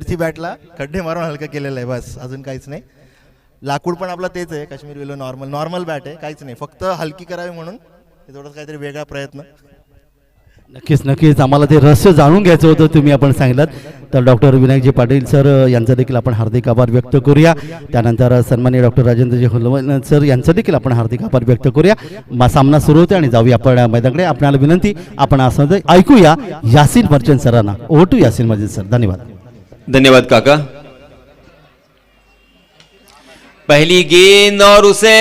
वरती बॅटला खड्डे मारून हलकं केलेलं आहे, बस अजून काहीच नाही. लाकूड पण आपलं तेच आहे, काश्मीर वेलो नॉर्मल बॅट आहे, काहीच नाही, फक्त हलकी करावी म्हणून थोडंसं काहीतरी वेगळा प्रयत्न. नक्कीच नक्कीच आम्हाला ते रहस्य जाणून घ्यायचं होतं, तुम्ही आपण सांगितलं. तर डॉक्टर विनायकजी पाटील सर यांचा देखील आपण हार्दिक आभार व्यक्त करूया. त्यानंतर सन्माननीय डॉक्टर राजेंद्रजी हुलवन सर यांचं देखील आपण हार्दिक आभार व्यक्त करूया. सामना सुरू होते आणि जाऊया आपण मैदानाकडे. आपल्याला विनंती, आपण असं ऐकूया यासीन मर्चंट सरांना. Over to Yasin Merchant sir. धन्यवाद. धन्यवाद काका. पहली गेंद और उसे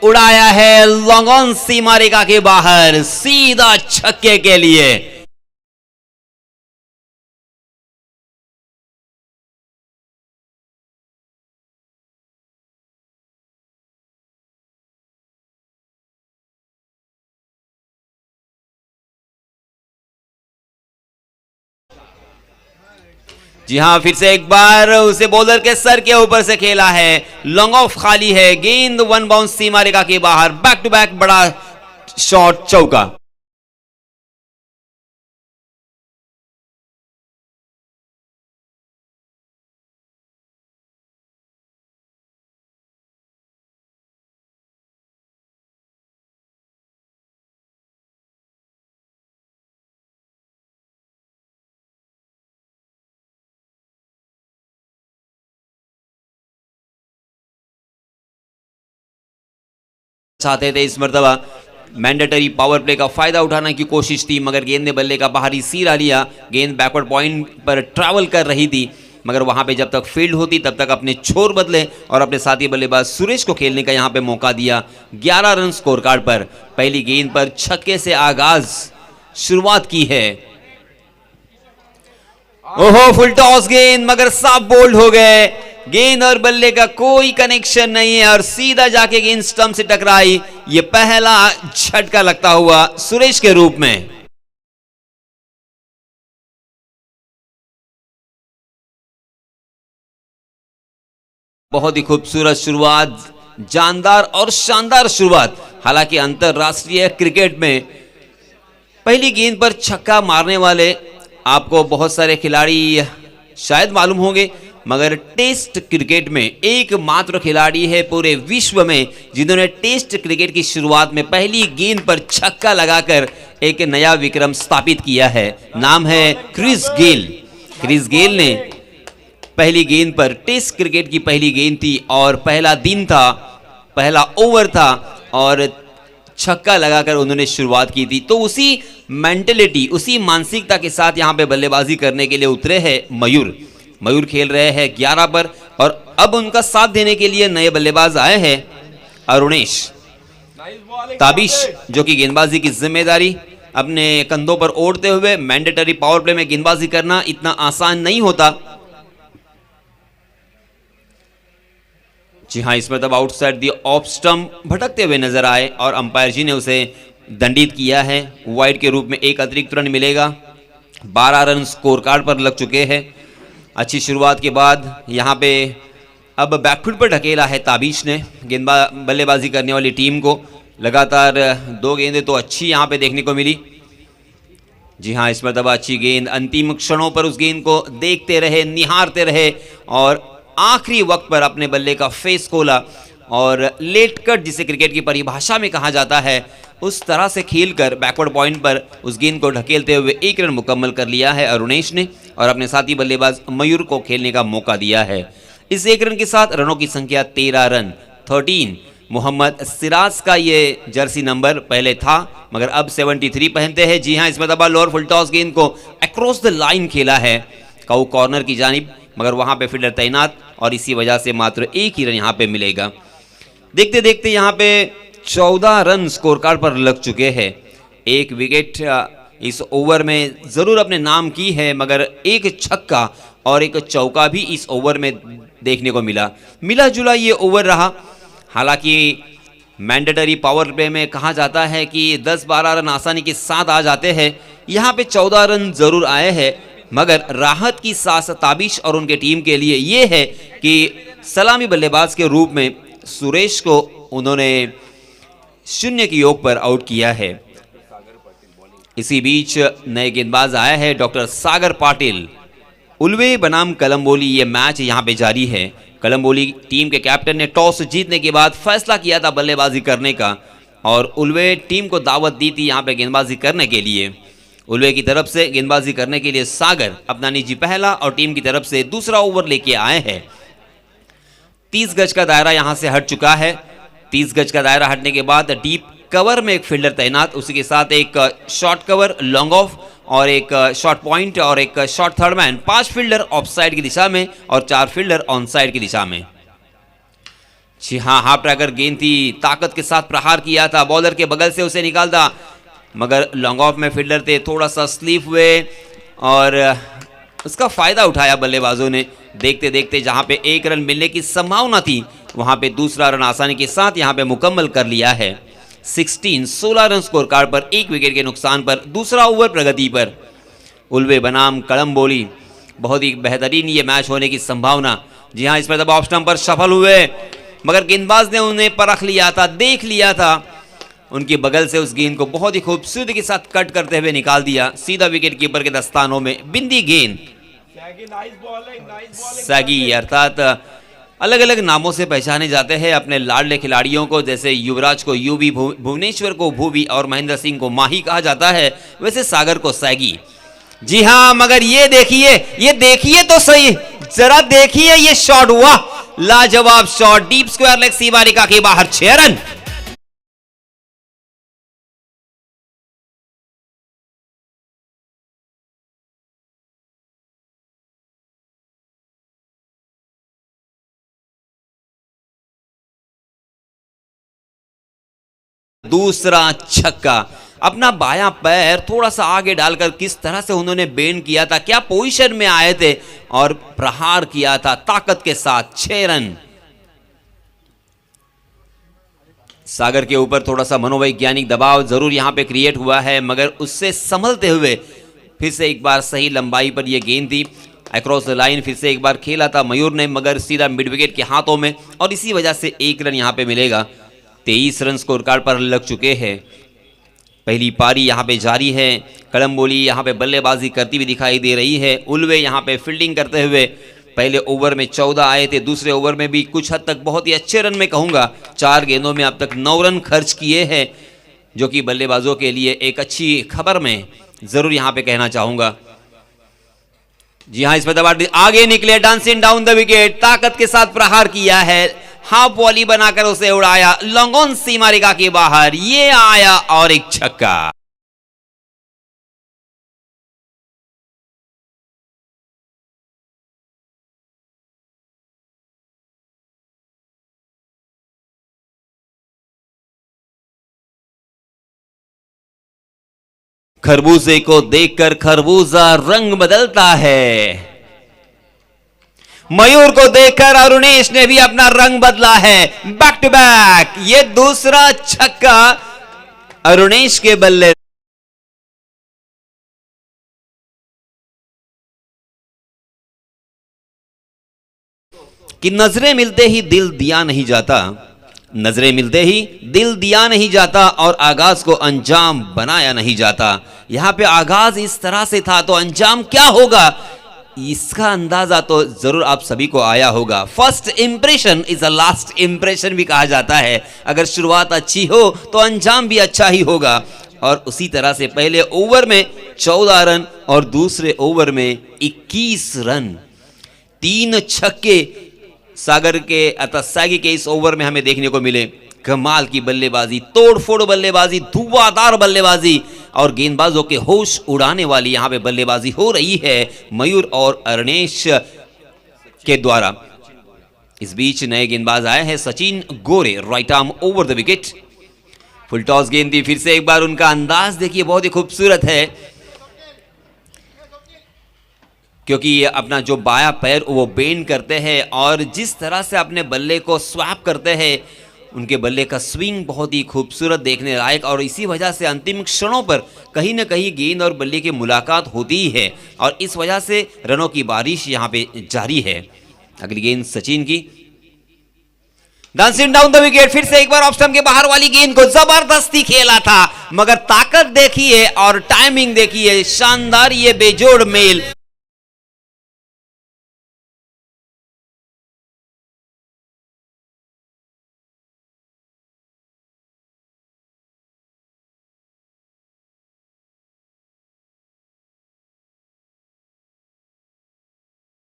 उड़ाया है लॉन्ग ऑन सीमा रेखा के बाहर, सीधा छक्के के लिए. जी हां, फिर से एक बार उसे बॉलर के सर के ऊपर से खेला है, लॉन्ग ऑफ खाली है, गेंद वन बाउंस सीमा रेखा के बाहर, बैक टू बैक बड़ा शॉट, चौका. चाहते थे इस मर्तबा मैंडेटरी पावर प्ले का फायदा उठाने की कोशिश थी, मगर गेंद ने बल्ले का बाहरी सिरा लिया. गेंद बैकवर्ड पॉइंट पर ट्रैवल कर रही थी, मगर वहां पे जब तक फील्ड होती तब तक अपने छोर बदले और अपने साथी बल्लेबाज सुरेश को खेलने का यहां पे मौका दिया. 11 रन स्कोर कार्ड पर. पहली गेंद पर छक्के से आगाज शुरुआत की है. ओहो, फुल टॉस गेंद, मगर साफ बोल्ड हो गए. गेंद और बल्ले का कोई कनेक्शन नहीं है और सीधा जाके गेंद स्टंप से टकराई. ये पहला झटका लगता हुआ सुरेश के रूप में. बहुत ही खूबसूरत शुरुआत, जानदार और शानदार शुरुआत. हालांकि अंतरराष्ट्रीय क्रिकेट में पहली गेंद पर छक्का मारने वाले आपको बहुत सारे खिलाड़ी शायद मालूम होंगे, मगर टेस्ट क्रिकेट में एकमात्र खिलाड़ी है पूरे विश्व में जिन्होंने टेस्ट क्रिकेट की शुरुआत में पहली गेंद पर छक्का लगाकर एक नया विक्रम स्थापित किया है. नाम है क्रिस गेल. क्रिस गेल ने पहली गेंद पर, टेस्ट क्रिकेट की पहली गेंद थी और पहला दिन था, पहला ओवर था और छक्का लगाकर उन्होंने शुरुआत की थी. तो उसी मेंटेलिटी, उसी मानसिकता के साथ यहां पे बल्लेबाजी करने के लिए उतरे हैं मयूर. मयूर खेल रहे हैं 11 पर और अब उनका साथ देने के लिए नए बल्लेबाज आए हैं अरुणेश ताबिश, जो कि गेंदबाजी की जिम्मेदारी अपने कंधों पर ओढ़ते हुए. मैंडेटरी पावर प्ले में गेंदबाजी करना इतना आसान नहीं होता. जी हां, इसमें तब आउटसाइड दी ऑफ स्टंप भटकते हुए नजर आए और अंपायर जी ने उसे दंडित किया है. वाइड के रूप में एक अतिरिक्त रन मिलेगा. 12 रन स्कोर कार्ड पर लग चुके हैं. अच्छी शुरुआत के बाद यहाँ पे अब बैकफुट पर ढकेला है ताबिश ने बल्लेबाजी करने वाली टीम को. लगातार 2 गेंदें तो अच्छी यहाँ पे देखने को मिली. जी हाँ, इस मरतबा अच्छी गेंद. अंतिम क्षणों पर उस गेंद को देखते रहे, निहारते रहे और आखिरी वक्त पर अपने बल्ले का फेस खोला और लेट कट, जिसे क्रिकेट की परिभाषा में कहा जाता है, उस तरह से खेलकर बैकवर्ड पॉइंट पर उस गेंद को ढकेलते हुए 1 रन मुकम्मल कर लिया है अरुणेश ने और अपने साथी बल्लेबाज मयूर को खेलने का मौका दिया है. इस 1 रन के साथ रनों की संख्या 13 रन. 13 मोहम्मद सिराज का ये जर्सी नंबर पहले था, मगर अब 73 पहनते हैं. जी हाँ, इसमें दबा लोअर फुल टॉस गेंद को अक्रॉस द लाइन खेला है काउ कॉर्नर की जानिब, मगर वहां पे फील्डर तैनात और इसी वजह से मात्र 1 ही रन यहाँ पे मिलेगा. देखते देखते यहाँ पे 14 रन स्कोर कार्ड पर लग चुके हैं. 1 विकेट इस ओवर में जरूर अपने नाम की है, मगर 1 छक्का और 1 चौका भी इस ओवर में देखने को मिला जुला ये ओवर रहा. हालांकि मैंडेटरी पावर प्ले में कहा जाता है कि 10-12 रन आसानी के साथ आ जाते हैं. यहाँ पे 14 रन जरूर आए हैं, मगर राहत की सांस ताबिश और उनके टीम के लिए ये है कि सलामी बल्लेबाज के रूप में सुरेश को उन्होंने 0 के योग पर आउट किया है. इसी बीच नए गेंदबाज आया है डॉक्टर सागर पाटिल. उल्वे बनाम कलम्बोली ये मैच यहाँ पे जारी है। कलम्बोली टीम के कैप्टन ने टॉस जीतने के बाद फैसला किया था बल्लेबाजी करने का और उल्वे टीम को दावत दी थी यहाँ पे गेंदबाजी करने के लिए। उल्वे की तरफ से गेंदबाजी करने के लिए सागर अपना निजी पहला और टीम की तरफ से दूसरा ओवर लेके आए हैं। 30 गज का दायरा यहाँ से हट चुका है। 30 गज का दायरा हटने के बाद डीप कवर में एक फील्डर तैनात, उसी के साथ एक शॉर्ट कवर, लॉन्ग ऑफ और एक शॉर्ट पॉइंट और एक short third man. 5 fielder of side की दिशा में और 4 फील्डर ऑन साइड की दिशा में। जी हाँ, हाफ ट्रैकर गेंद थी, ताकत के साथ प्रहार किया था, बॉलर के बगल से उसे निकालता, मगर लॉन्ग ऑफ में फील्डर थे, थोड़ा सा स्लीप हुए और उसका फायदा उठाया बल्लेबाजों ने। देखते देखते जहां पे 1 रन मिलने की संभावना थी वहां पे दूसरा रन आसानी के साथ यहां पे मुकम्मल कर लिया है। 16 रन स्कोर कार्ड पर 1 विकेट के नुकसान पर दूसरा ओवर प्रगति पर। उल्वे बनाम कलम्बोली, बहुत ही बेहतरीन ये मैच होने की संभावना। जी हाँ, इसमें दबाव स्टंप पर सफल हुए, मगर गेंदबाज ने उन्हें परख लिया था, देख लिया था, उनके बगल से उस गेंद को बहुत ही खूबसूरती के साथ कट करते हुए निकाल दिया सीधा विकेट कीपर के दस्तानों में। बिंदी गेंद, सैगी अर्थात अलग अलग नामों से पहचाने जाते हैं अपने लाडले खिलाड़ियों को। जैसे युवराज को यूवी, भुवनेश्वर को भूवी और महेंद्र सिंह को माही कहा जाता है, वैसे सागर को सैगी। जी हाँ, मगर ये देखिए तो सही, जरा देखिए ये शॉट, वाह लाजवाब शॉट, डीप स्क्वायर लेग सीमा रेखा के बाहर, 6 रन। दूसरा छक्का, अपना बायां पैर थोड़ा सा आगे डालकर किस तरह से उन्होंने बेंड किया था, क्या पोजीशन में आए थे और प्रहार किया था ताकत के साथ, 6 रन। सागर के ऊपर थोड़ा सा मनोवैज्ञानिक दबाव जरूर यहां पे क्रिएट हुआ है, मगर उससे संभलते हुए फिर से एक बार सही लंबाई पर यह गेंद थी, अक्रॉस द लाइन फिर से एक बार खेला था मयूर ने, मगर सीधा मिड विकेट के हाथों में, और इसी वजह से 1 रन यहां पे मिलेगा। 23 रन स्कोर कार्ड पर लग चुके हैं। पहली पारी यहां पे जारी है। कलम्बोली यहां पे बल्लेबाजी करती हुई दिखाई दे रही है। उल्वे यहां पे फील्डिंग करते हुए पहले ओवर में 14 आए थे, दूसरे ओवर में भी कुछ हद तक बहुत ही अच्छे रन में कहूंगा, 4 गेंदों में अब तक 9 रन खर्च किए हैं, जो कि बल्लेबाजों के लिए एक अच्छी खबर में जरूर यहां पे कहना चाहूंगा। जी हाँ, इसमें दबा आगे निकले, डांसिंग डाउन द विकेट, ताकत के साथ प्रहार किया है, हाफ वॉली बनाकर उसे उड़ाया, लॉन्ग ऑन सीमा रेखा के बाहर, ये आया और एक छक्का। खरबूजे को देखकर खरबूजा रंग बदलता है। मयूर को देखकर अरुणेश ने भी अपना रंग बदला है। बैक टू बैक ये दूसरा छक्का अरुणेश के बल्ले। कि नजरें मिलते ही दिल दिया नहीं जाता, नजरें मिलते ही दिल दिया नहीं जाता और आगाज को अंजाम बनाया नहीं जाता। यहां पे आगाज इस तरह से था तो अंजाम क्या होगा, इसका अंदाजा तो जरूर आप सभी को आया होगा। First impression is a last impression भी कहा जाता है। अगर शुरुआत अच्छी हो तो अंजाम भी अच्छा ही होगा, और उसी तरह से पहले ओवर में 14 रन और दूसरे ओवर में 21 रन, 3 छक्के सागर के अर्थात सैगी के इस ओवर में हमें देखने को मिले। कमाल की बल्लेबाजी, तोड़फोड़ बल्लेबाजी, धुआंधार बल्लेबाजी और गेंदबाजों के होश उड़ाने वाली यहां पे बल्लेबाजी हो रही है मयूर और अरुणेश के द्वारा। इस बीच नए गेंदबाज आए हैं सचिन गोरे, right arm over the wicket. Full toss गेंद थी, फिर से एक बार उनका अंदाज देखिए बहुत ही खूबसूरत है, क्योंकि ये अपना जो बायां पैर वो बेंड करते हैं और जिस तरह से अपने बल्ले को स्वैप करते हैं, उनके बल्ले का स्विंग बहुत ही खूबसूरत देखने लायक, और इसी वजह से अंतिम क्षणों पर कहीं ना कहीं गेंद और बल्ले की मुलाकात होती ही है और इस वजह से रनों की बारिश यहां पे जारी है। अगली गेंद सचिन की, डांसिंग डाउन द विकेट, फिर से एक बार ऑफ स्टंप के बाहर वाली गेंद को जबरदस्ती खेला था, मगर ताकत देखिए और टाइमिंग देखिए, शानदार ये बेजोड़ मेल।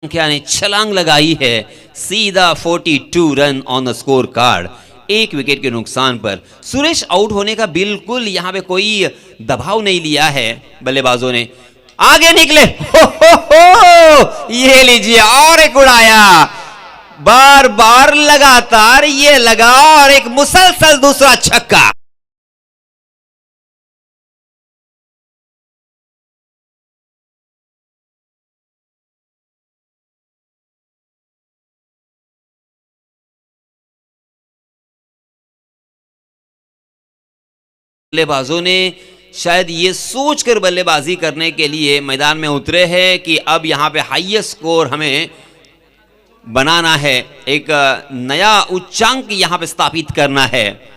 संख्या ने छलांग लगाई है, सीधा 42 run on the score card, एक विकेट के नुकसान पर। सुरेश आउट होने का बिल्कुल यहां पे कोई दबाव नहीं लिया है बल्लेबाजों ने, आगे निकले, हो, ये लीजिए और एक उड़ाया, बार बार लगातार ये लगा और एक मुसलसल दूसरा छक्का। बल्लेबाजों ने शायद ये सोचकर बल्लेबाजी करने के लिए मैदान में उतरे हैं कि अब यहां पे हाईएस्ट स्कोर हमें बनाना है, एक नया उच्चांक यहां पे स्थापित करना है।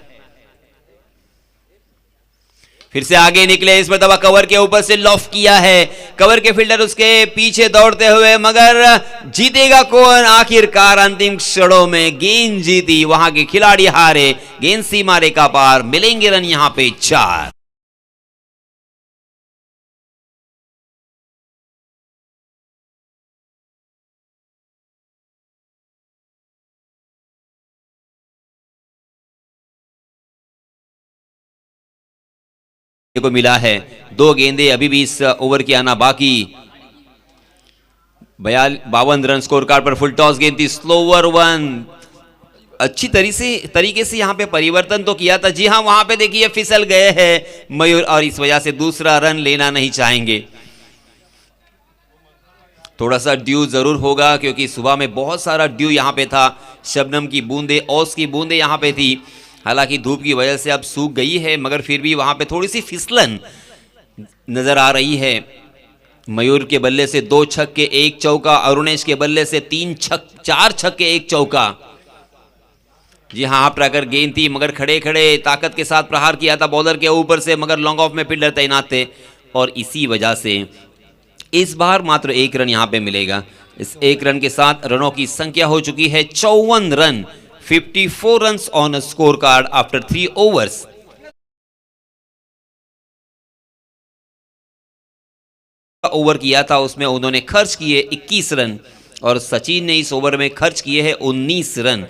फिर से आगे निकले, इस मरतबा कवर के ऊपर से लॉफ किया है, कवर के फील्डर उसके पीछे दौड़ते हुए, मगर जीतेगा कौन? आखिरकार अंतिम क्षणों में गेंद जीती, वहां के खिलाड़ी हारे, गेंद सीमा रेखा पार, मिलेंगे रन यहां पे 4। को मिला है 2 गेंदे, अभी भी इस ओवर की आना बाकी। 52 रन स्कोर कार्ड पर। फुल टॉस गेंद थी, स्लोवर वन, अच्छी तरीके से यहां पे परिवर्तन तो किया था। जी हां, वहां पे देखिए फिसल गए हैं मयूर और इस वजह से दूसरा रन लेना नहीं चाहेंगे। थोड़ा सा ड्यू जरूर होगा क्योंकि सुबह में बहुत सारा ड्यू यहां पे था, शबनम की बूंदे, ओस की बूंदे यहां पे थी। हालांकि धूप की वजह से अब सूख गई है, मगर फिर भी वहां पे थोड़ी सी फिसलन नजर आ रही है। मयूर के बल्ले से 2 छक्के 1 चौका, अरुणेश के बल्ले से 4 छक्के 1 चौका। जी हाँ, हाफ ट्रैकर गेंद थी, मगर खड़े खड़े ताकत के साथ प्रहार किया था बॉलर के ऊपर से, मगर लॉन्ग ऑफ में फील्डर तैनात थे और इसी वजह से इस बार मात्र 1 रन यहां पे मिलेगा। इस 1 रन के साथ रनों की संख्या हो चुकी है 54 run, 54 runs on a scorecard after 3 overs. Over किया था उसमें उन्होंने खर्च किए 21 रन और सचिन ने इस ओवर में खर्च किए हैं 19 रन।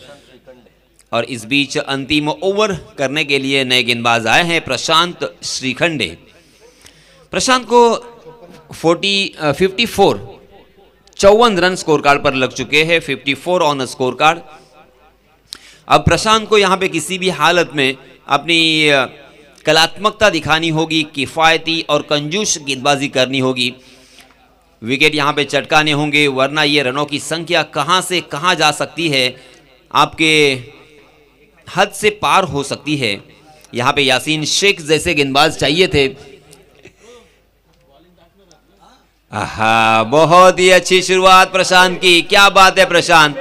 और इस बीच अंतिम ओवर करने के लिए नए गेंदबाज आए हैं प्रशांत श्रीखंडे। प्रशांत को 54 रन स्कोर कार्ड पर लग चुके हैं, 54 ऑन स्कोर कार्ड। अब प्रशांत को यहां पे किसी भी हालत में अपनी कलात्मकता दिखानी होगी, किफायती और कंजूस गेंदबाजी करनी होगी, विकेट यहां पे चटकाने होंगे, वरना ये रनों की संख्या कहां से कहां जा सकती है, आपके हद से पार हो सकती है। यहां पे यासीन शेख जैसे गेंदबाज चाहिए थे। आहा, बहुत ही अच्छी शुरुआत प्रशांत की, क्या बात है प्रशांत।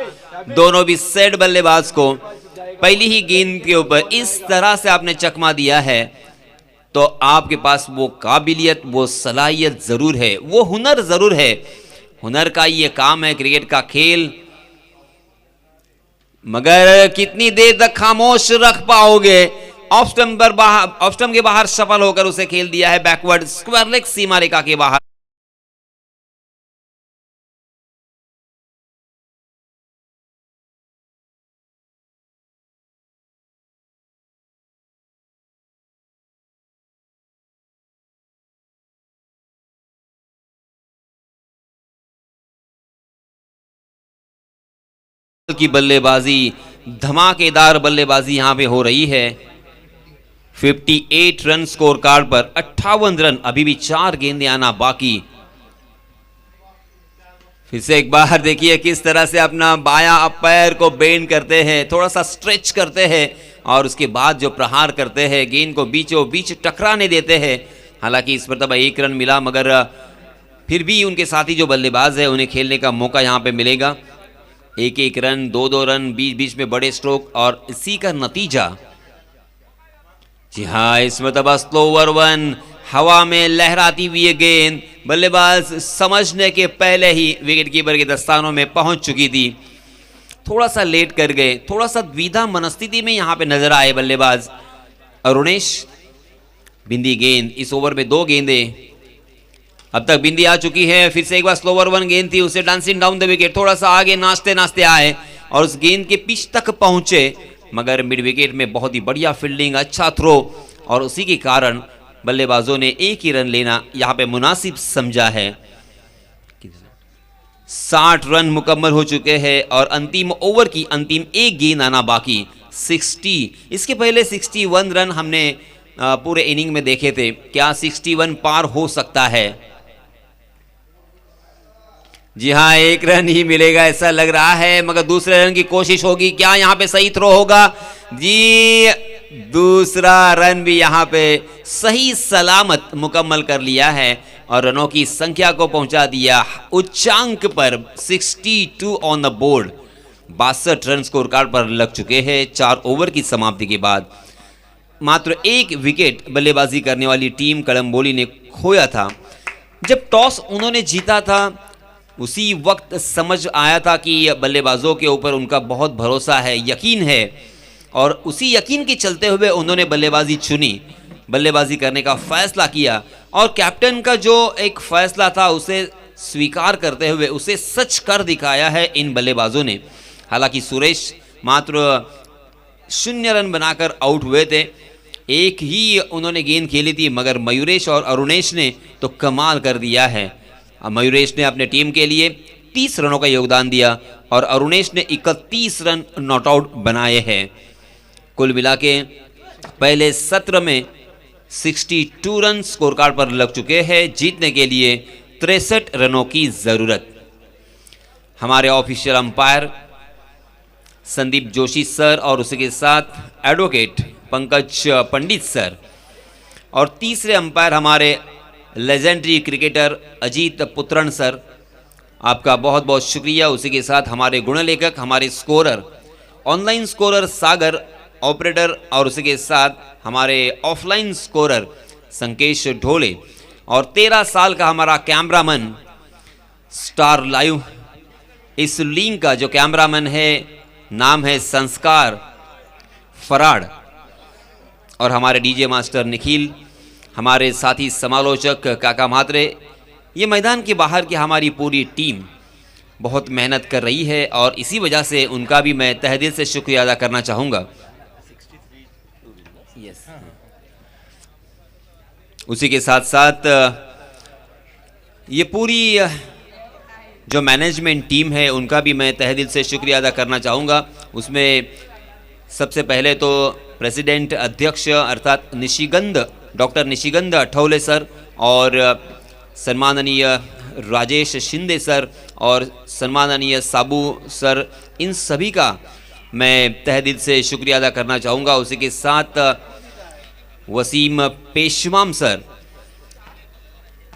दोनों भी सेट बल्लेबाज को पहली ही गेंद के ऊपर इस तरह से आपने चकमा दिया है तो आपके पास वो काबिलियत, वो सलाहियत जरूर है, वो हुनर जरूर है। हुनर का ये काम है क्रिकेट का खेल, मगर कितनी देर तक खामोश रख पाओगे। ऑफ स्टंप के बाहर सफल होकर उसे खेल दिया है बैकवर्ड, स्क्वायर लेग सीमा रेखा के बाहर। की बल्लेबाजी, धमाकेदार बल्लेबाजी यहां पे हो रही है। 58 रन स्कोर कार्ड पर, 58 रन, अभी भी 4 गेंदें आना बाकी। फिर से एक बार देखिए किस तरह से अपना बायां पैर को बेंड करते हैं, थोड़ा सा स्ट्रेच करते हैं और उसके बाद जो प्रहार करते हैं, गेंद को बीचों बीच टकराने देते हैं। हालांकि इस पर तब 1 रन मिला, मगर फिर भी उनके साथी जो बल्लेबाज है उन्हें खेलने का मौका यहां पे मिलेगा। 1-1 रन, 2-2 रन, बीच बीच में बड़े स्ट्रोक और इसी का नतीजा। जी हाँ, इसमें तब स्लोवर वन, हवा में लहराती हुई गेंद बल्लेबाज समझने के पहले ही विकेट कीपर के दस्तानों में पहुंच चुकी थी। थोड़ा सा लेट कर गए, थोड़ा सा द्विधा मनस्थिति में यहां पे नजर आए बल्लेबाज अरुणेश। बिंदी गेंद, इस ओवर में 2 गेंदें। अब तक बिंदी आ चुकी है, फिर से एक बार स्लोवर वन गेंद थी, उसे डांसिंग डाउन द विकेट, थोड़ा सा आगे नाचते नाचते आए और उस गेंद के पिच तक पहुंचे, मगर मिड विकेट में बहुत ही बढ़िया फील्डिंग, अच्छा थ्रो, और उसी के कारण बल्लेबाजों ने एक ही रन लेना यहाँ पे मुनासिब समझा है। 60 रन मुकम्मल हो चुके हैं और अंतिम ओवर की अंतिम एक गेंद आना बाकी 60। इसके पहले 61 रन हमने पूरे इनिंग में देखे थे, क्या 61 पार हो सकता है? जी हाँ, एक रन ही मिलेगा ऐसा लग रहा है, मगर दूसरे रन की कोशिश होगी, क्या यहाँ पे सही थ्रो होगा? जी, दूसरा रन भी यहाँ पे सही सलामत मुकम्मल कर लिया है और रनों की संख्या को पहुंचा दिया उच्चांक पर 62 on the board. 62 run score card पर लग चुके हैं 4 ओवर की समाप्ति के बाद। मात्र एक विकेट बल्लेबाजी करने वाली टीम कलम्बोली ने खोया था। जब टॉस उन्होंने जीता था उसी वक्त समझ आया था कि बल्लेबाजों के ऊपर उनका बहुत भरोसा है, यकीन है, और उसी यकीन के चलते हुए उन्होंने बल्लेबाजी चुनी, बल्लेबाजी करने का फैसला किया और कैप्टन का जो एक फैसला था उसे स्वीकार करते हुए उसे सच कर दिखाया है इन बल्लेबाजों ने। हालांकि सुरेश मात्र 0 रन बनाकर आउट हुए थे, एक ही उन्होंने गेंद खेली थी, मगर मयूरेश और अरुणेश ने तो कमाल कर दिया है। मयूरेश ने अपने टीम के लिए 30 रनों का योगदान दिया और अरुणेश ने 31 रन नॉट आउट बनाए हैं। कुल मिला के पहले सत्र में 62 रन स्कोर कार्ड पर लग चुके हैं। जीतने के लिए 63 रनों की जरूरत। हमारे official umpire Sandeep Joshi sir और उसके साथ एडवोकेट पंकज पंडित सर, और तीसरे अंपायर हमारे legendary cricketer Ajit Putran sir, आपका बहुत बहुत शुक्रिया। उसी के साथ हमारे गुणलेखक, हमारे स्कोरर, ऑनलाइन स्कोरर सागर, ऑपरेटर, और उसी के साथ हमारे ऑफलाइन स्कोरर संकेश ढोले, और 13 साल का हमारा कैमरामैन स्टार लाइव। इस लिंक का जो कैमरामैन है नाम है संस्कार फराड़, और हमारे डीजे मास्टर निखिल, हमारे साथी समालोचक काका म्हात्रे। ये मैदान के बाहर की हमारी पूरी टीम बहुत मेहनत कर रही है और इसी वजह से उनका भी मैं तहे दिल से शुक्रिया अदा करना चाहूँगा। उसी के साथ साथ ये पूरी जो मैनेजमेंट टीम है उनका भी मैं तहे दिल से शुक्रिया अदा करना चाहूँगा। उसमें सबसे पहले तो प्रेसिडेंट अध्यक्ष अर्थात निशिगंध, डॉक्टर निशिगंध अठौले सर, और सम्माननीय राजेश शिंदे सर और सम्माननीय साबू सर, इन सभी का मैं तहे दिल से शुक्रिया अदा करना चाहूँगा। उसी के साथ वसीम पेशवाम सर,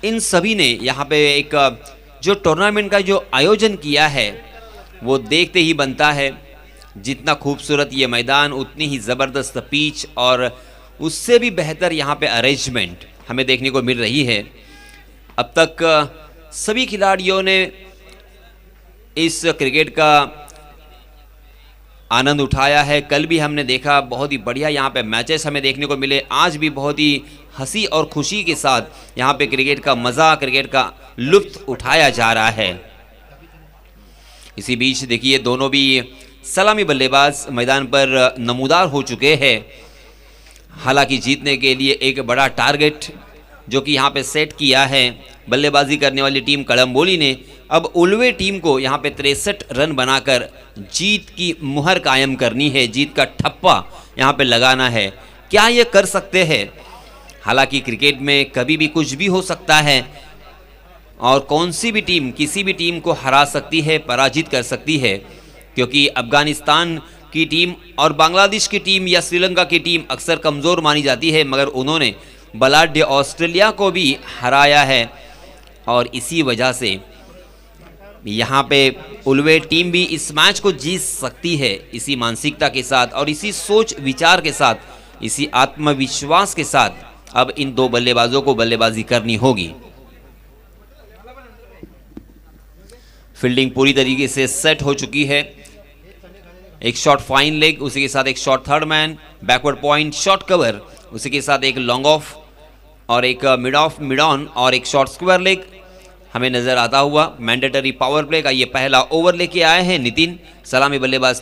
इन सभी ने यहाँ पे एक जो टूर्नामेंट का जो आयोजन किया है वो देखते ही बनता है। जितना खूबसूरत ये मैदान उतनी ही ज़बरदस्त पिच और उससे भी बेहतर यहाँ पे अरेंजमेंट हमें देखने को मिल रही है। अब तक सभी खिलाड़ियों ने इस क्रिकेट का आनंद उठाया है। कल भी हमने देखा बहुत ही बढ़िया यहाँ पे मैचेस हमें देखने को मिले। आज भी बहुत ही हंसी और खुशी के साथ यहाँ पे क्रिकेट का मज़ा, क्रिकेट का लुत्फ उठाया जा रहा है। इसी बीच देखिए दोनों भी सलामी बल्लेबाज मैदान पर नमूदार हो चुके हैं। हालांकि जीतने के लिए एक बड़ा टारगेट जो कि यहाँ पे सेट किया है बल्लेबाजी करने वाली टीम कलम्बोली ने, अब उल्वे टीम को यहाँ पे 63 रन बनाकर जीत की मुहर कायम करनी है, जीत का ठप्पा यहाँ पे लगाना है। क्या ये कर सकते हैं? हालांकि क्रिकेट में कभी भी कुछ भी हो सकता है और कौन सी भी टीम किसी भी टीम को हरा सकती है, पराजित कर सकती है, क्योंकि अफगानिस्तान की टीम और बांग्लादेश की टीम या श्रीलंका की टीम अक्सर कमज़ोर मानी जाती है, मगर उन्होंने बलाढ्य ऑस्ट्रेलिया को भी हराया है। और इसी वजह से यहाँ पे उल्वे टीम भी इस मैच को जीत सकती है। इसी मानसिकता के साथ और इसी सोच विचार के साथ, इसी आत्मविश्वास के साथ अब इन दो बल्लेबाजों को बल्लेबाजी करनी होगी। फील्डिंग पूरी तरीके से सेट हो चुकी है। एक शॉट फाइन लेग, उसी के साथ एक shot third man, backward point, shot cover, उसी के साथ एक लॉन्ग ऑफ, और एक मिड ऑफ मिड ऑन और एक शॉर्ट स्क्वायर लेग हमें नजर आता हुआ। मैंडेटरी पावर प्ले का ये पहला ओवर लेके आए हैं नितिन। सलामी बल्लेबाज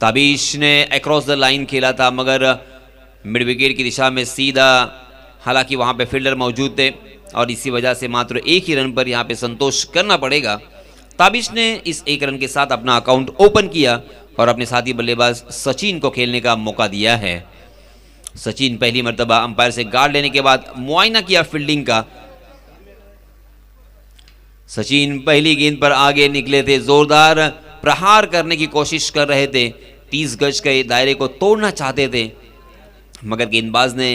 ताबिश ने अक्रॉस द लाइन खेला था, मगर मिड विकेट की दिशा में सीधा, हालांकि वहां पे फील्डर मौजूद थे और इसी वजह से मात्र एक ही रन पर यहां पे संतोष करना पड़ेगा। ताबिश ने इस एक रन के साथ अपना अकाउंट ओपन किया और अपने साथी बल्लेबाज सचिन को खेलने का मौका दिया है। सचिन पहली मर्तबा अंपायर से गार्ड लेने के बाद मुआयना किया फील्डिंग का। सचिन पहली गेंद पर आगे निकले थे, जोरदार प्रहार करने की कोशिश कर रहे थे, 30 गज के दायरे को तोड़ना चाहते थे, मगर गेंदबाज ने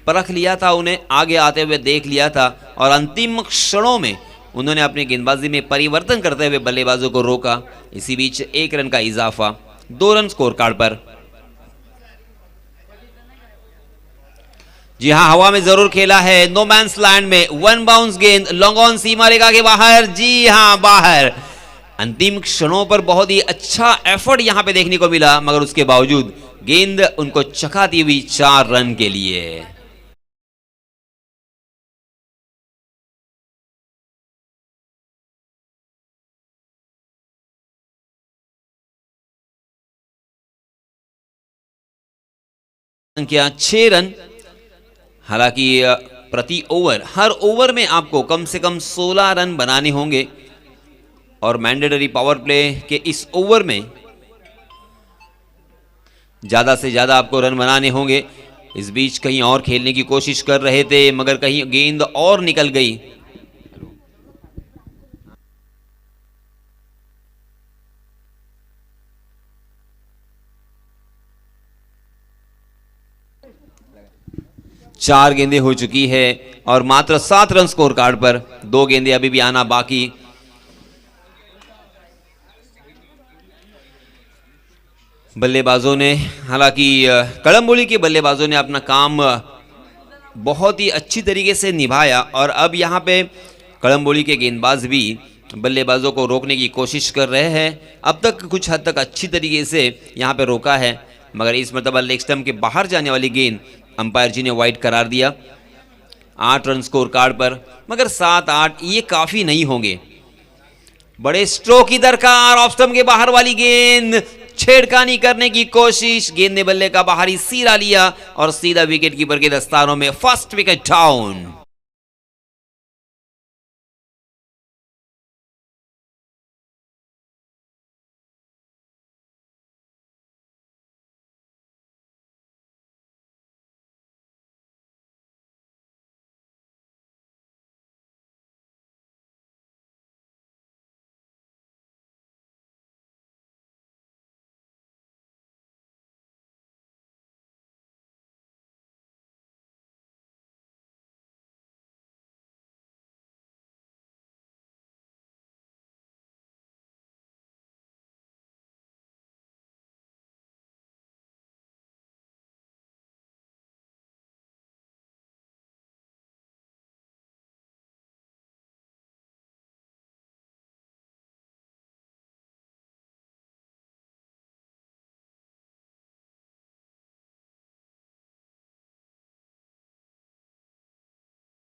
परख लिया था, उन्हें आगे आते हुए देख लिया था और अंतिम क्षणों में उन्होंने अपनी गेंदबाजी में परिवर्तन करते हुए बल्लेबाजों को रोका। इसी बीच एक रन का इजाफा, 2 रन स्कोर कार्ड पर। जी हां, हवा में जरूर खेला है, नो मैंस लैंड में, 1 बाउंस गेंद लॉन्ग ऑन सीमा रेखा के बाहर। जी हां, बाहर। अंतिम क्षणों पर बहुत ही अच्छा एफर्ट यहां पे देखने को मिला, मगर उसके बावजूद गेंद उनको चकाती हुई 4 रन के लिए। संख्या 6 रन। हालांकि प्रति ओवर, हर ओवर में आपको कम से कम 16 रन बनाने होंगे और मैंडेटरी पावर प्ले के इस ओवर में ज्यादा से ज्यादा आपको रन बनाने होंगे। इस बीच कहीं और खेलने की कोशिश कर रहे थे, मगर कहीं गेंद और निकल गई। चार गेंदें हो चुकी है और मात्र 7 रन स्कोर कार्ड पर, 2 गेंदें अभी भी आना बाकी। बल्लेबाजों ने, हालांकि कड़मबोली के बल्लेबाजों ने अपना काम बहुत ही अच्छी तरीके से निभाया और अब यहां पे कड़मबोली के गेंदबाज भी बल्लेबाजों को रोकने की कोशिश कर रहे हैं। अब तक कुछ हद तक अच्छी तरीके से यहां पे रोका है, मगर इस मरतबा लेग स्टंप के बाहर जाने वाली गेंद अंपायर जी ने वाइड करार दिया। 8 रन स्कोर कार्ड पर, मगर 7-8 ये काफी नहीं होंगे। बड़े स्ट्रोक की दरकार, ऑफ स्टंप के बाहर वाली गेंद, छेड़खानी करने की कोशिश, गेंद ने बल्ले का बाहरी सिरा लिया और सीधा विकेट कीपर के दस्तानों में। First wicket down.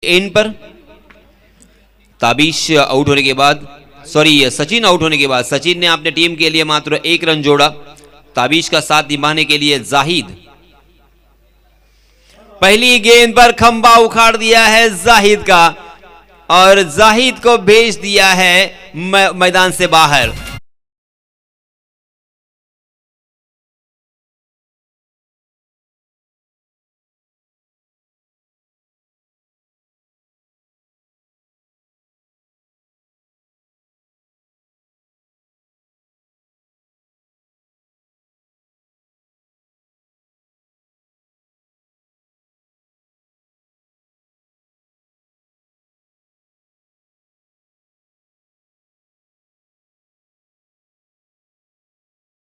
एंड पर ताबिश आउट होने के बाद, सचिन आउट होने के बाद सचिन ने अपने टीम के लिए मात्र 1 रन जोड़ा। ताबिश का साथ निभाने के लिए जाहिद, पहली गेंद पर खंबा उखाड़ दिया है जाहिद का और जाहिद को भेज दिया है मैदान से बाहर।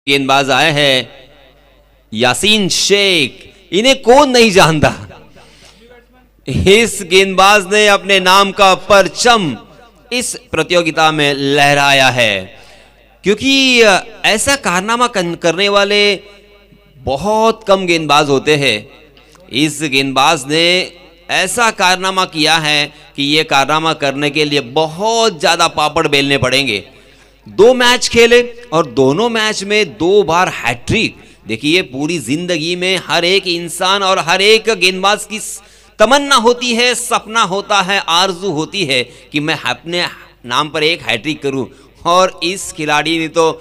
गेंदबाज आए हैं यासीन शेख, इन्हें कौन नहीं जानता। इस गेंदबाज ने अपने नाम का परचम इस प्रतियोगिता में लहराया है, क्योंकि ऐसा कारनामा करने वाले बहुत कम गेंदबाज होते हैं इस गेंदबाज ने ऐसा कारनामा किया है कि ये कारनामा करने के लिए बहुत ज़्यादा पापड़ बेलने पड़ेंगे। 2 मैच खेले और दोनों मैच में 2 बार हैट्रिक। देखिए, पूरी जिंदगी में हर एक इंसान और हर एक गेंदबाज की तमन्ना होती है, सपना होता है, आरजू होती है कि मैं अपने नाम पर एक हैट्रिक करूं, और इस खिलाड़ी ने तो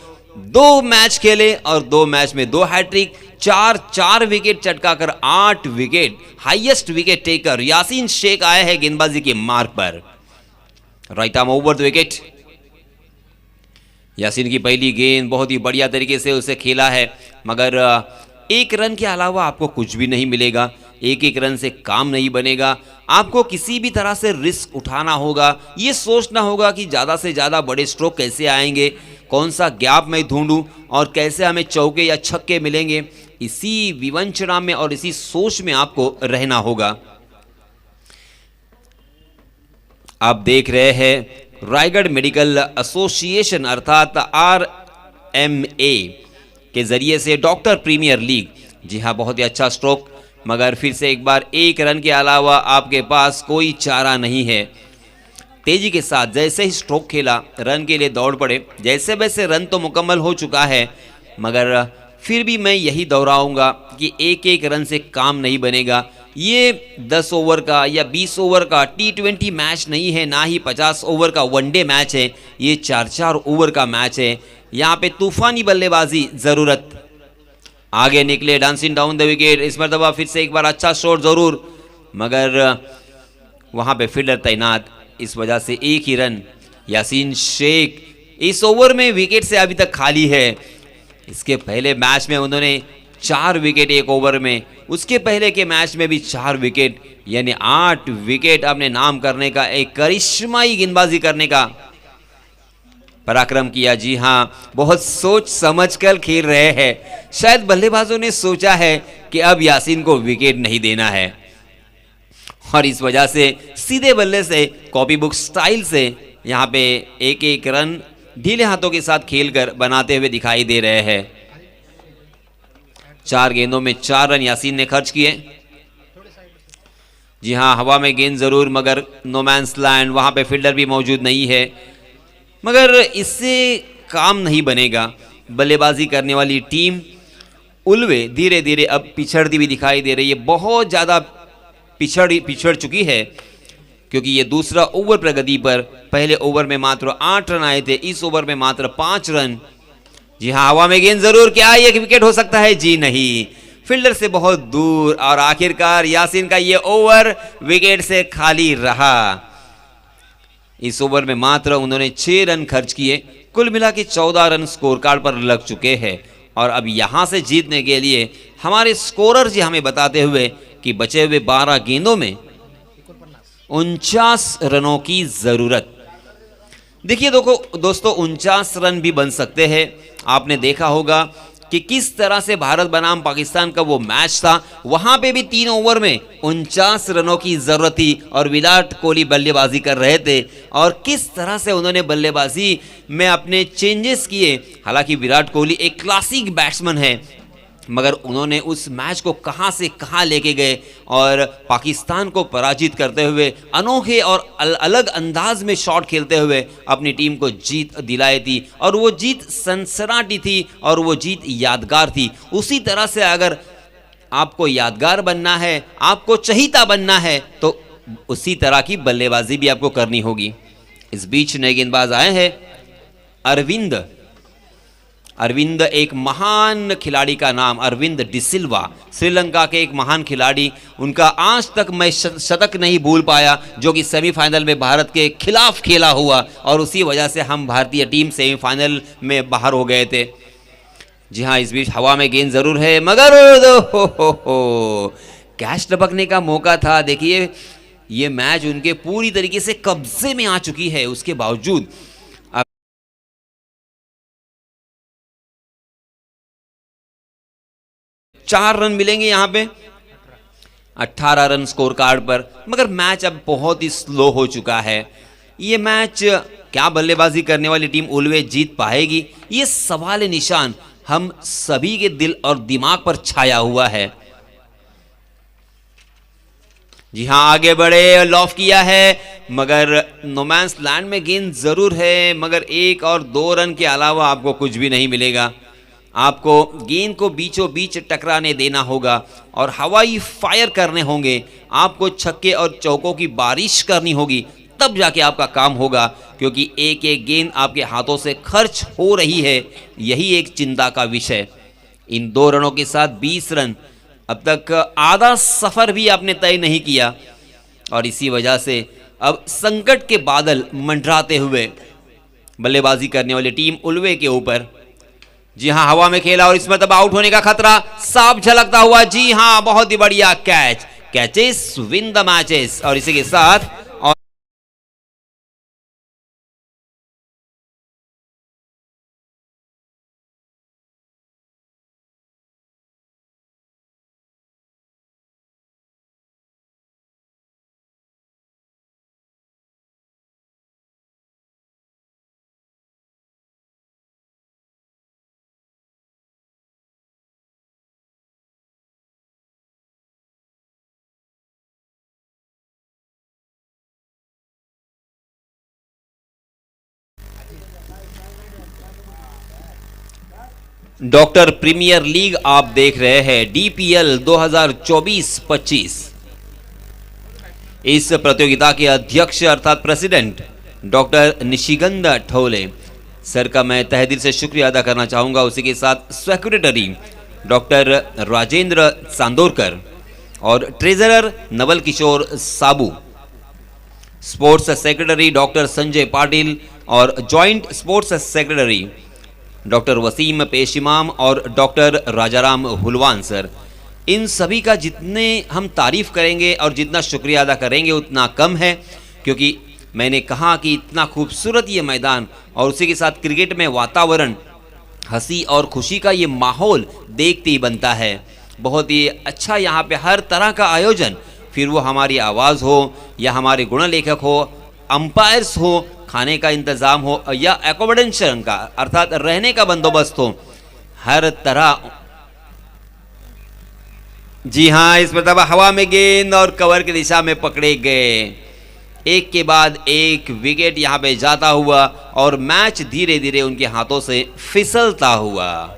2 मैच खेले और 2 मैच में 2 हैट्रिक, 4 विकेट चटकाकर 8 wicket, highest wicket taker Yasin Shaikh आए हैं गेंदबाजी के मार्ग पर। Right arm over the wicket. Yasin की पहली गेंद बहुत ही बढ़िया तरीके से उसे खेला है, मगर 1 रन के अलावा आपको कुछ भी नहीं मिलेगा। 1 रन से काम नहीं बनेगा। आपको किसी भी तरह से रिस्क उठाना होगा। ये सोचना होगा कि ज़्यादा से ज़्यादा बड़े स्ट्रोक कैसे आएंगे, कौन सा गैप मैं ढूंढूं और कैसे हमें चौके या छक्के मिलेंगे। इसी विवंचना में और इसी सोच में आपको रहना होगा। आप देख रहे हैं रायगढ़ मेडिकल एसोसिएशन अर्थात RMA के जरिए से डॉक्टर प्रीमियर लीग। जी हाँ, बहुत ही अच्छा स्ट्रोक, मगर फिर से एक बार 1 रन के अलावा आपके पास कोई चारा नहीं है। तेजी के साथ जैसे ही स्ट्रोक खेला, रन के लिए दौड़ पड़े। जैसे वैसे रन तो मुकम्मल हो चुका है, मगर फिर भी मैं यही दोहराऊंगा कि 1 रन से काम नहीं बनेगा। ये 10 ओवर का या 20 ओवर का T20 मैच नहीं है, ना ही 50 ओवर का वनडे मैच है। ये 4 ओवर का मैच है। यहाँ पे तूफानी बल्लेबाजी ज़रूरत। आगे निकले, डांसिंग डाउन द विकेट। इस मरतबा फिर से एक बार अच्छा शॉट ज़रूर, मगर वहाँ पे फील्डर तैनात, इस वजह से 1 ही रन। यासीन शेख इस ओवर में विकेट से अभी तक खाली है। इसके पहले मैच में उन्होंने 4 विकेट 1 ओवर में, उसके पहले के मैच में भी 4 विकेट, यानी 8 विकेट अपने नाम करने का, एक करिश्माई गेंदबाजी करने का पराक्रम किया। जी हाँ, बहुत सोच समझ कर खेल रहे हैं। शायद बल्लेबाजों ने सोचा है कि अब यासीन को विकेट नहीं देना है, और इस वजह से सीधे बल्ले से कॉपी बुक स्टाइल से यहाँ पे 1 रन ढीले हाथों के साथ खेलकर बनाते हुए दिखाई दे रहे हैं। 4 गेंदों में 4 रन यासीन ने खर्च किए। जी हाँ, हवा में गेंद जरूर, मगर नो मैंस लैंड, वहां पे फील्डर भी मौजूद नहीं है। मगर इससे काम नहीं बनेगा। बल्लेबाजी करने वाली टीम उल्वे धीरे धीरे अब पिछड़ती भी दिखाई दे रही है। बहुत ज़्यादा पिछड़ चुकी है, क्योंकि ये दूसरा ओवर प्रगति पर। पहले ओवर में मात्र 8 रन आए थे, इस ओवर में मात्र 5 रन। जी हाँ, हवा में गेंद जरूर, क्या ये विकेट हो सकता है? जी नहीं, फील्डर से बहुत दूर, और आखिरकार यासीन का ये ओवर विकेट से खाली रहा। इस ओवर में मात्र उन्होंने 6 रन खर्च किए। कुल मिला के 14 रन स्कोर कार्ड पर लग चुके हैं, और अब यहां से जीतने के लिए हमारे स्कोरर जी हमें बताते हुए कि बचे हुए 12 गेंदों में 49 रनों की जरूरत। देखिए दोस्तों, 49 रन भी बन सकते हैं। आपने देखा होगा कि किस तरह से भारत बनाम पाकिस्तान का वो मैच था, वहां पे भी 3 ओवर में 49 रनों की जरूरत थी, और विराट कोहली बल्लेबाजी कर रहे थे, और किस तरह से उन्होंने बल्लेबाजी में अपने चेंजेस किए। हालांकि विराट कोहली एक क्लासिक बैट्समैन है, मगर उन्होंने उस मैच को कहां से कहां लेके गए और पाकिस्तान को पराजित करते हुए अनोखे और अलग अंदाज में शॉट खेलते हुए अपनी टीम को जीत दिलाई थी, और वो जीत सनसनाटी थी, और वो जीत यादगार थी। उसी तरह से अगर आपको यादगार बनना है, आपको चहीता बनना है, तो उसी तरह की बल्लेबाजी भी आपको करनी होगी। इस बीच नए गेंदबाज आए हैं अरविंद, एक महान खिलाड़ी का नाम अरविंद डिसिल्वा, श्रीलंका के एक महान खिलाड़ी। उनका आज तक मैं शतक नहीं भूल पाया, जो कि सेमीफाइनल में भारत के खिलाफ खेला हुआ, और उसी वजह से हम भारतीय टीम सेमीफाइनल में बाहर हो गए थे। जी हाँ, इस बीच हवा में गेंद जरूर है, मगर कैच टपकने का मौका था। देखिए, ये मैच उनके पूरी तरीके से कब्जे में आ चुकी है, उसके बावजूद 4 रन मिलेंगे यहाँ पे, 18 रन स्कोर कार्ड पर। मगर मैच अब बहुत ही स्लो हो चुका है। ये मैच क्या बल्लेबाजी करने वाली टीम उल्वे जीत पाएगी, ये सवाल निशान हम सभी के दिल और दिमाग पर छाया हुआ है। जी हाँ, आगे बढ़े, लॉफ किया है, मगर नोमैंस लैंड में गेंद जरूर है, मगर 1 और 2 रन के अलावा आपको कुछ भी नहीं मिलेगा। आपको गेंद को बीचों बीच टकराने देना होगा और हवाई फायर करने होंगे। आपको छक्के और चौकों की बारिश करनी होगी, तब जाके आपका काम होगा, क्योंकि एक एक गेंद आपके हाथों से खर्च हो रही है। यही एक चिंता का विषय। इन 2 रनों के साथ 20 रन, अब तक आधा सफर भी आपने तय नहीं किया, और इसी वजह से अब संकट के बादल मंडराते हुए बल्लेबाजी करने वाली टीम उल्वे के ऊपर। जी हां, हवा में खेला और इसमें तब आउट होने का खतरा साफ झलकता हुआ। जी हां, बहुत ही बढ़िया catch. Catches win the matches, और इसी के साथ डॉक्टर प्रीमियर लीग आप देख रहे हैं, डीपीएल 2024-25। इस प्रतियोगिता के अध्यक्ष अर्थात प्रेसिडेंट डॉक्टर निशिगंध ठोले सर का मैं तहे दिल से शुक्रिया अदा करना चाहूंगा। उसी के साथ सेक्रेटरी डॉक्टर राजेंद्र चांदोरकर और treasurer Naval Kishore Sabu, sports secretary doctor Sanjay Patil और joint sports secretary doctor Wasim Peshimam और डॉक्टर राजाराम हुलवान सर। इन सभी का जितने हम तारीफ करेंगे और जितना शुक्रिया अदा करेंगे उतना कम है, क्योंकि मैंने कहा कि इतना खूबसूरत ये मैदान और उसी के साथ क्रिकेट में वातावरण, हंसी और खुशी का ये माहौल देखते ही बनता है। बहुत ही अच्छा यहाँ पे हर तरह का आयोजन, फिर वो हमारी आवाज़ हो या हमारे गुणलेखक हो, अंपायर्स हो, खाने का इंतज़ाम हो या एकोमोडेशन का अर्थात रहने का बंदोबस्त हो, हर तरह। जी हाँ, इस मतलब हवा में गेंद और कवर की दिशा में पकड़े गए, एक के बाद एक विकेट यहाँ पे जाता हुआ और मैच धीरे धीरे उनके हाथों से फिसलता हुआ।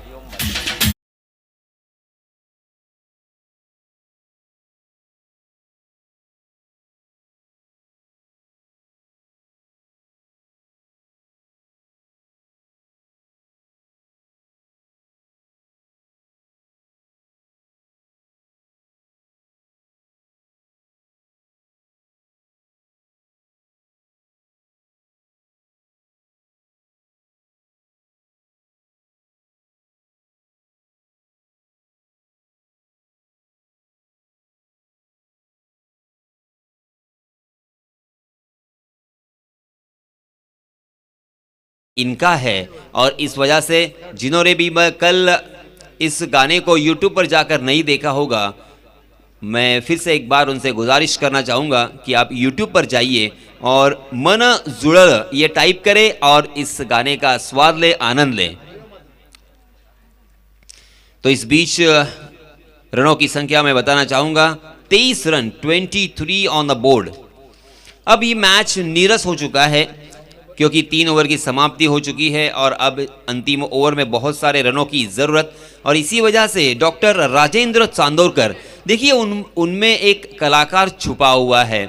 इनका है, और इस वजह से जिन्होंने भी मैं कल इस गाने को YouTube पर जाकर नहीं देखा होगा, मैं फिर से एक बार उनसे गुजारिश करना चाहूँगा कि आप YouTube पर जाइए और मन जुड़ल ये टाइप करें और इस गाने का स्वाद ले, आनंद लें। तो इस बीच रनों की संख्या मैं बताना चाहूँगा, 23 रन, 23 ऑन द बोर्ड। अब ये मैच नीरस हो चुका है, क्योंकि 3 ओवर की समाप्ति हो चुकी है और अब अंतिम ओवर में बहुत सारे रनों की ज़रूरत, और इसी वजह से डॉक्टर राजेंद्र चांदोरकर, देखिए उनमें एक कलाकार छुपा हुआ है,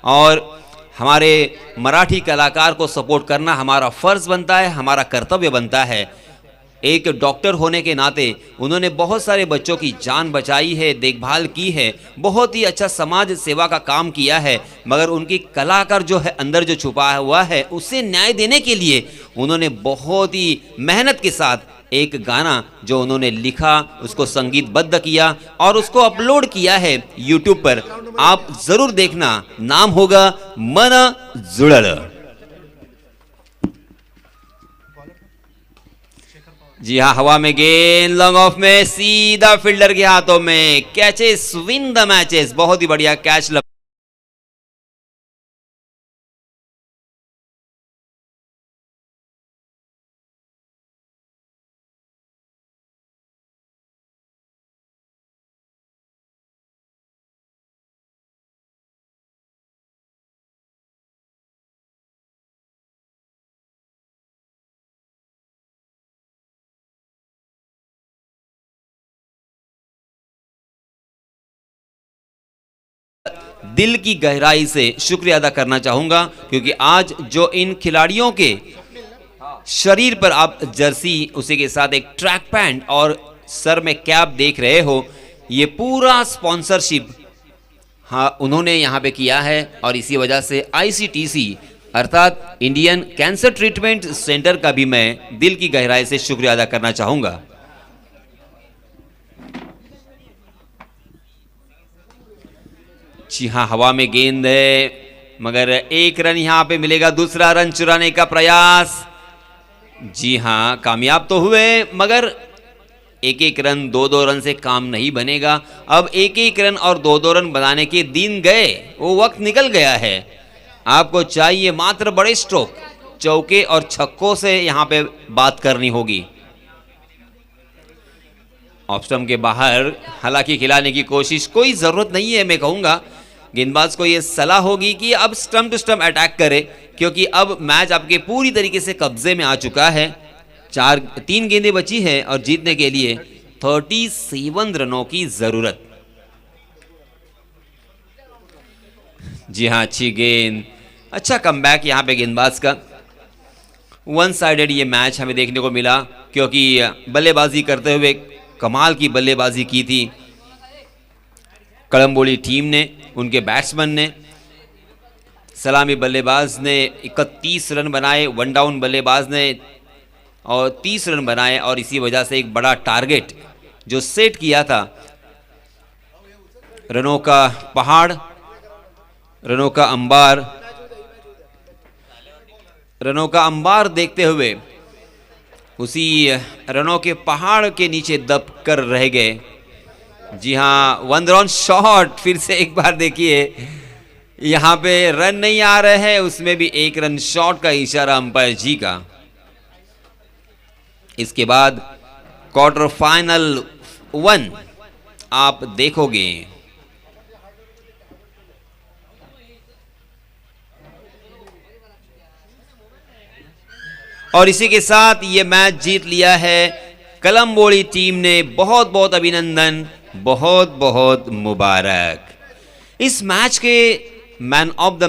और हमारे मराठी कलाकार को सपोर्ट करना हमारा फ़र्ज़ बनता है, हमारा कर्तव्य बनता है। एक डॉक्टर होने के नाते उन्होंने बहुत सारे बच्चों की जान बचाई है, देखभाल की है, बहुत ही अच्छा समाज सेवा का काम किया है, मगर उनकी कलाकार जो है अंदर जो छुपा हुआ है उसे न्याय देने के लिए उन्होंने बहुत ही मेहनत के साथ एक गाना जो उन्होंने लिखा उसको संगीतबद्ध किया और उसको अपलोड किया है यूट्यूब पर। आप ज़रूर देखना, नाम होगा मन जुड़ल। जी हाँ, हवा में गेंद, लॉन्ग ऑफ में सीधा फील्डर के हाथों में, कैचेस विन द मैचेस। बहुत ही बढ़िया कैच दिल की गहराई से शुक्रिया अदा करना चाहूँगा, क्योंकि आज जो इन खिलाड़ियों के शरीर पर आप जर्सी, उसी के साथ एक ट्रैक पैंट और सर में कैप देख रहे हो, ये पूरा स्पॉन्सरशिप हाँ उन्होंने यहाँ पे किया है। और इसी वजह से ICTC अर्थात इंडियन कैंसर ट्रीटमेंट सेंटर का भी मैं दिल की गहराई से शुक्रिया अदा करना चाहूँगा। जी हाँ, हवा में गेंद है, मगर एक रन यहाँ पे मिलेगा। दूसरा रन चुराने का प्रयास, जी हाँ कामयाब तो हुए, मगर एक एक रन, दो दो रन से काम नहीं बनेगा। अब एक एक रन और दो दो रन बनाने के दिन गए, वो वक्त निकल गया है। आपको चाहिए मात्र बड़े स्ट्रोक, चौके और छक्कों से यहाँ पे बात करनी होगी। ऑफ स्टंप के बाहर हालांकि खिलाने की कोशिश, कोई जरूरत नहीं है। मैं कहूँगा गेंदबाज को ये सलाह होगी कि अब स्टंप टू स्टंप अटैक करे, क्योंकि अब मैच आपके पूरी तरीके से कब्जे में आ चुका है। 3 गेंदें बची है और जीतने के लिए 37 रनों की जरूरत। जी हाँ, अच्छी गेंद, अच्छा कमबैक यहाँ पे गेंदबाज का। वन साइडेड ये मैच हमें देखने को मिला, क्योंकि बल्लेबाजी करते हुए कमाल की बल्लेबाजी की थी कलम्बोली टीम ने, उनके बैट्समैन ने। सलामी बल्लेबाज ने 31 रन बनाए, वन डाउन बल्लेबाज ने और 30 रन बनाए, और इसी वजह से एक बड़ा टारगेट जो सेट किया था, रनों का पहाड़, रनों का अंबार, रनों का अंबार देखते हुए उसी रनों के पहाड़ के नीचे दब कर रह गए। जी हाँ, 1 रन शॉट, फिर से एक बार देखिए यहाँ पे रन नहीं आ रहे हैं, उसमें भी 1 रन शॉट का इशारा अंपायर जी का। इसके बाद क्वार्टर फाइनल 1 आप देखोगे। और इसी के साथ ये मैच जीत लिया है कलम्बोली टीम ने। बहुत बहुत अभिनंदन, बहुत बहुत मुबारक। इस मैच के मैन ऑफ द